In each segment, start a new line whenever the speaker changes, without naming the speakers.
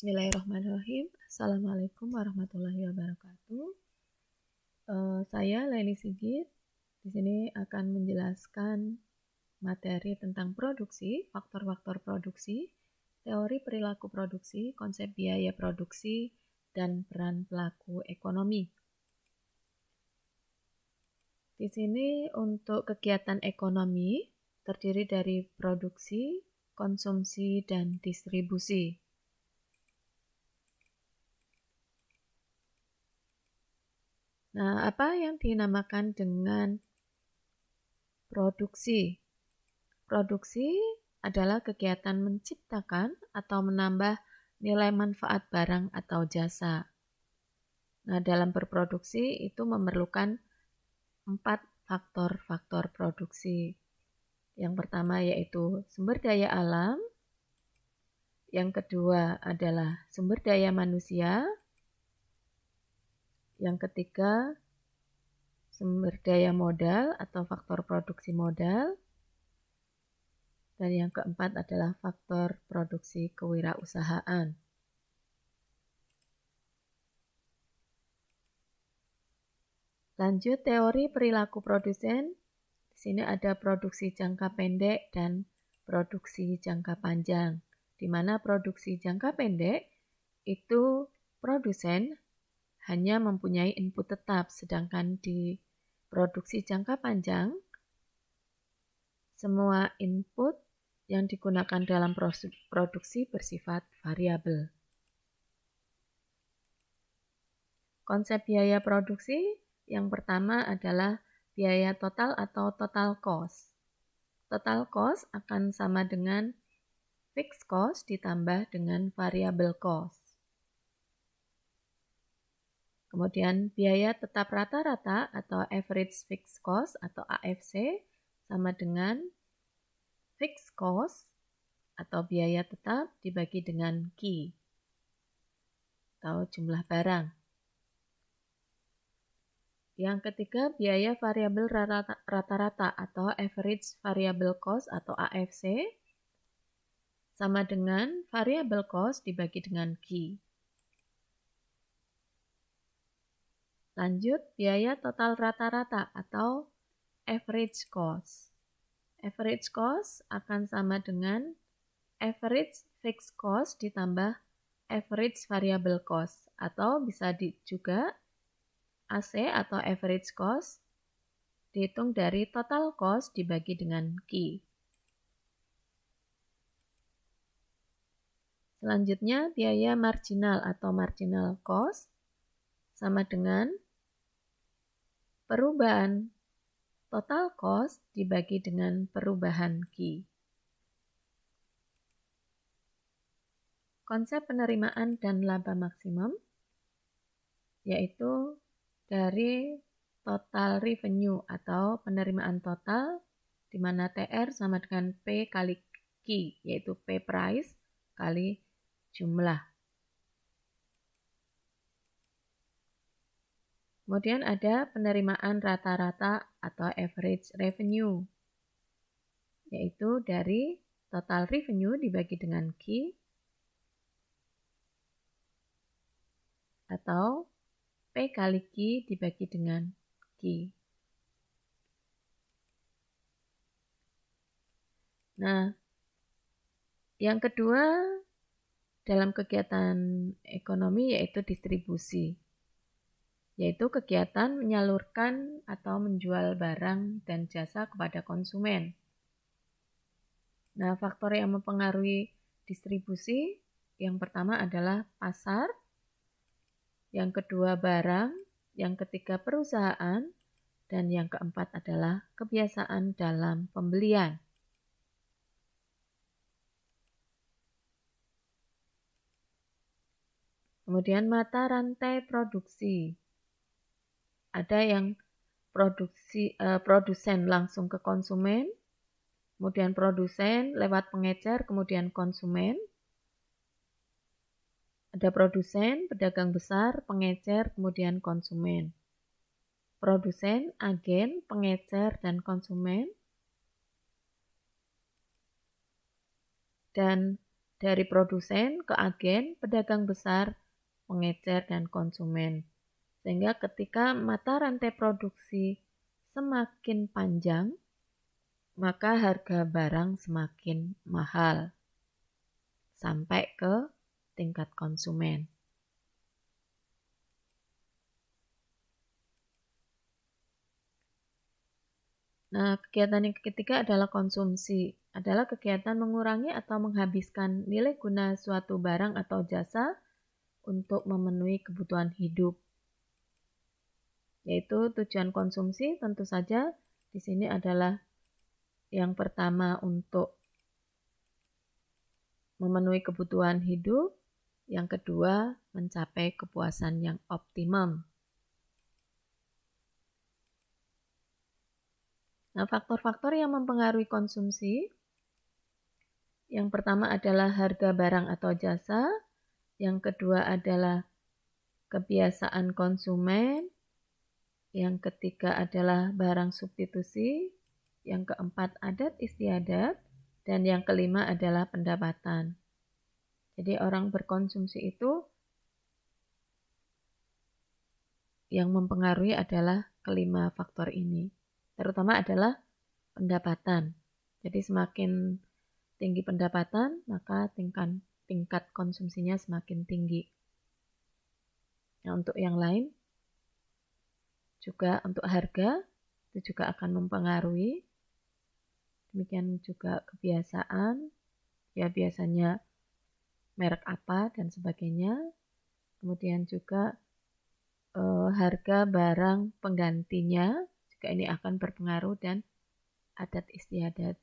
Bismillahirrahmanirrahim. Assalamualaikum warahmatullahi wabarakatuh. Saya Leni Sigit. Di sini akan menjelaskan materi tentang produksi, faktor-faktor produksi, teori perilaku produksi, konsep biaya produksi, dan peran pelaku ekonomi. Di sini untuk kegiatan ekonomi terdiri dari produksi, konsumsi, dan distribusi. Nah, apa yang dinamakan dengan produksi? Produksi adalah kegiatan menciptakan atau menambah nilai manfaat barang atau jasa. Nah, dalam berproduksi itu memerlukan 4 faktor-faktor produksi. Yang pertama yaitu sumber daya alam, yang kedua adalah sumber daya manusia, yang ketiga sumber daya modal atau faktor produksi modal, dan yang keempat adalah faktor produksi kewirausahaan. Lanjut teori perilaku produsen. Di sini ada produksi jangka pendek dan produksi jangka panjang. Di mana produksi jangka pendek itu produsen hanya mempunyai input tetap, sedangkan di produksi jangka panjang semua input yang digunakan dalam produksi bersifat variabel. Konsep biaya produksi yang pertama adalah biaya total atau total cost. Total cost akan sama dengan fixed cost ditambah dengan variable cost. Kemudian biaya tetap rata-rata atau average fixed cost atau AFC sama dengan fixed cost atau biaya tetap dibagi dengan Q atau jumlah barang. Yang ketiga, biaya variabel rata-rata atau average variable cost atau AFC sama dengan variable cost dibagi dengan Q. Lanjut, biaya total rata-rata atau average cost. Average cost akan sama dengan average fixed cost ditambah average variable cost, atau bisa juga AC atau average cost dihitung dari total cost dibagi dengan Q. Selanjutnya, biaya marginal atau marginal cost sama dengan perubahan total cost dibagi dengan perubahan Q. Konsep penerimaan dan laba maksimum yaitu dari total revenue atau penerimaan total di mana TR sama dengan P kali Q, yaitu P price kali jumlah. Kemudian ada penerimaan rata-rata atau average revenue, yaitu dari total revenue dibagi dengan Q atau P kali Q dibagi dengan Q. Nah, yang kedua dalam kegiatan ekonomi yaitu distribusi, yaitu kegiatan menyalurkan atau menjual barang dan jasa kepada konsumen. Nah, faktor yang mempengaruhi distribusi yang pertama adalah pasar, yang kedua barang, yang ketiga perusahaan, dan yang keempat adalah kebiasaan dalam pembelian. Kemudian mata rantai produksi. Ada yang produsen langsung ke konsumen, kemudian produsen lewat pengecer, kemudian konsumen. Ada produsen, pedagang besar, pengecer, kemudian konsumen. Produsen, agen, pengecer, dan konsumen. Dan dari produsen ke agen, pedagang besar, pengecer, dan konsumen. Sehingga ketika mata rantai produksi semakin panjang, maka harga barang semakin mahal sampai ke tingkat konsumen. Nah, kegiatan yang ketiga adalah konsumsi. Adalah kegiatan mengurangi atau menghabiskan nilai guna suatu barang atau jasa untuk memenuhi kebutuhan hidup. Yaitu tujuan konsumsi tentu saja di sini adalah yang pertama untuk memenuhi kebutuhan hidup, yang kedua mencapai kepuasan yang optimum. Nah, faktor-faktor yang mempengaruhi konsumsi, yang pertama adalah harga barang atau jasa, yang kedua adalah kebiasaan konsumen, yang ketiga adalah barang substitusi, yang keempat adat istiadat, dan yang kelima adalah pendapatan. Jadi orang berkonsumsi itu yang mempengaruhi adalah kelima faktor ini. Terutama adalah pendapatan. Jadi semakin tinggi pendapatan, maka tingkat konsumsinya semakin tinggi. Nah, untuk yang lain, juga untuk harga, itu juga akan mempengaruhi. Demikian juga kebiasaan, ya biasanya merek apa dan sebagainya. Kemudian juga harga barang penggantinya, juga ini akan berpengaruh, dan adat istiadat.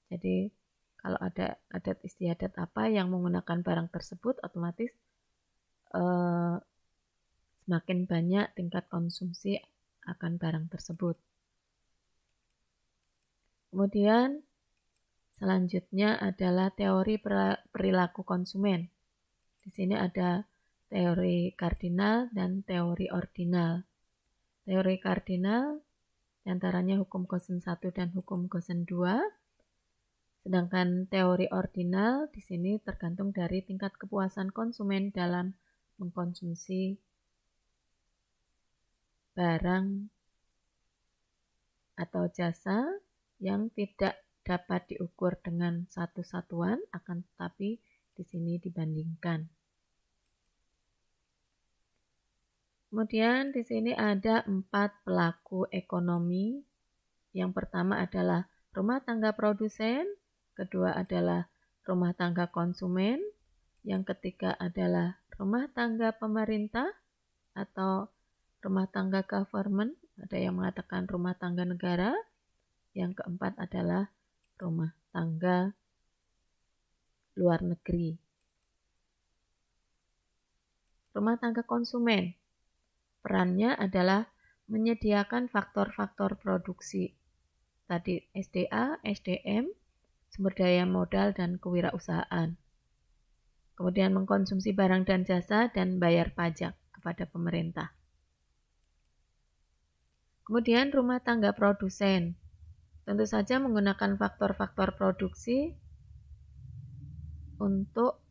Jadi kalau ada adat istiadat apa yang menggunakan barang tersebut, otomatis semakin banyak tingkat konsumsi akan barang tersebut. Kemudian selanjutnya adalah teori perilaku konsumen. Di sini ada teori kardinal dan teori ordinal. Teori kardinal diantaranya hukum Gosen 1 dan hukum Gosen 2. Sedangkan teori ordinal di sini tergantung dari tingkat kepuasan konsumen dalam mengkonsumsi barang atau jasa yang tidak dapat diukur dengan satu satuan, akan tetapi di sini dibandingkan. Kemudian di sini ada 4 pelaku ekonomi. Yang pertama adalah rumah tangga produsen, kedua adalah rumah tangga konsumen, yang ketiga adalah rumah tangga pemerintah atau rumah tangga government, ada yang mengatakan rumah tangga negara, yang keempat adalah rumah tangga luar negeri. Rumah tangga konsumen, perannya adalah menyediakan faktor-faktor produksi. Tadi SDA, SDM, sumber daya modal, dan kewirausahaan. Kemudian mengkonsumsi barang dan jasa dan bayar pajak kepada pemerintah. Kemudian rumah tangga produsen, tentu saja menggunakan faktor-faktor produksi untuk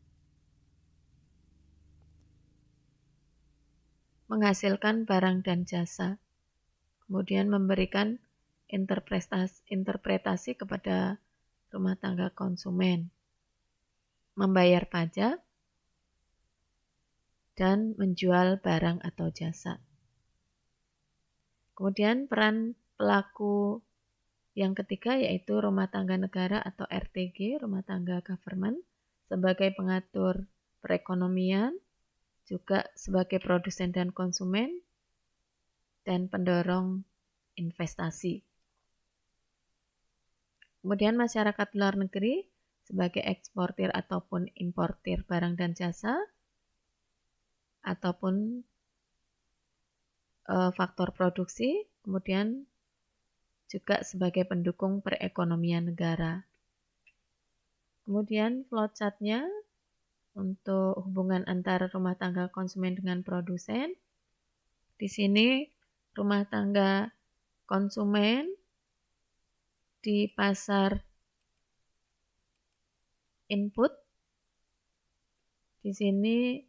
menghasilkan barang dan jasa. Kemudian memberikan interpretasi kepada rumah tangga konsumen, membayar pajak, dan menjual barang atau jasa. Kemudian peran pelaku yang ketiga yaitu rumah tangga negara atau RTG, rumah tangga government, sebagai pengatur perekonomian, juga sebagai produsen dan konsumen, dan pendorong investasi. Kemudian masyarakat luar negeri sebagai eksportir ataupun importir barang dan jasa, ataupun faktor produksi, kemudian juga sebagai pendukung perekonomian negara. Kemudian flowchart-nya untuk hubungan antara rumah tangga konsumen dengan produsen. Di sini rumah tangga konsumen di pasar input. Di sini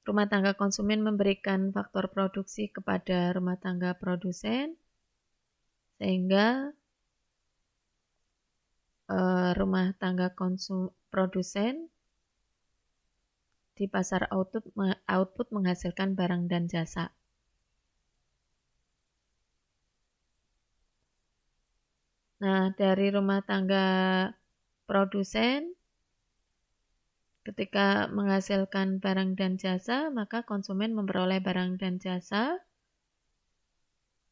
rumah tangga konsumen memberikan faktor produksi kepada rumah tangga produsen, sehingga rumah tangga produsen di pasar output menghasilkan barang dan jasa. Nah, dari rumah tangga produsen, ketika menghasilkan barang dan jasa, maka konsumen memperoleh barang dan jasa.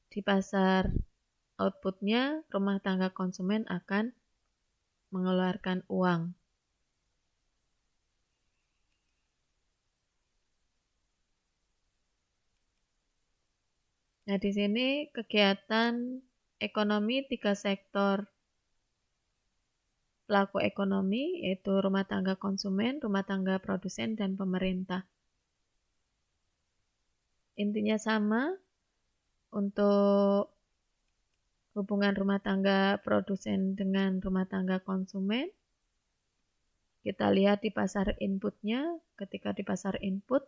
Di pasar outputnya, rumah tangga konsumen akan mengeluarkan uang. Nah, di sini kegiatan ekonomi 3 sektor pelaku ekonomi, yaitu rumah tangga konsumen, rumah tangga produsen, dan pemerintah. Intinya sama, untuk hubungan rumah tangga produsen dengan rumah tangga konsumen, kita lihat di pasar inputnya. Ketika di pasar input,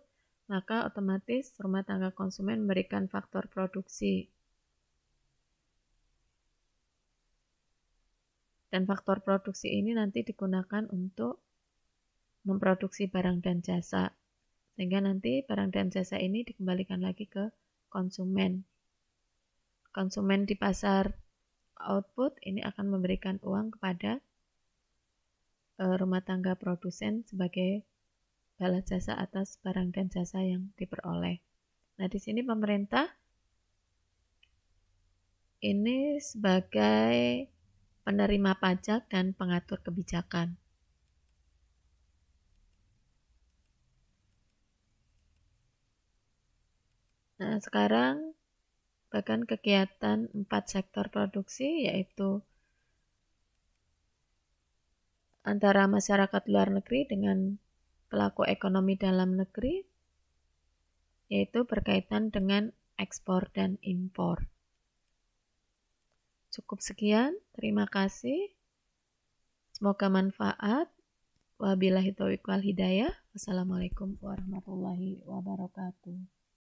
maka otomatis rumah tangga konsumen memberikan faktor produksi. Dan faktor produksi ini nanti digunakan untuk memproduksi barang dan jasa. Sehingga nanti barang dan jasa ini dikembalikan lagi ke konsumen. Konsumen di pasar output ini akan memberikan uang kepada rumah tangga produsen sebagai balas jasa atas barang dan jasa yang diperoleh. Nah, di sini pemerintah ini sebagai penerima pajak dan pengatur kebijakan. Nah, sekarang bahkan kegiatan 4 sektor produksi, yaitu antara masyarakat luar negeri dengan pelaku ekonomi dalam negeri, yaitu berkaitan dengan ekspor dan impor. Cukup sekian, terima kasih. Semoga manfaat. Wabillahi taufiq wal hidayah. Wassalamualaikum warahmatullahi wabarakatuh.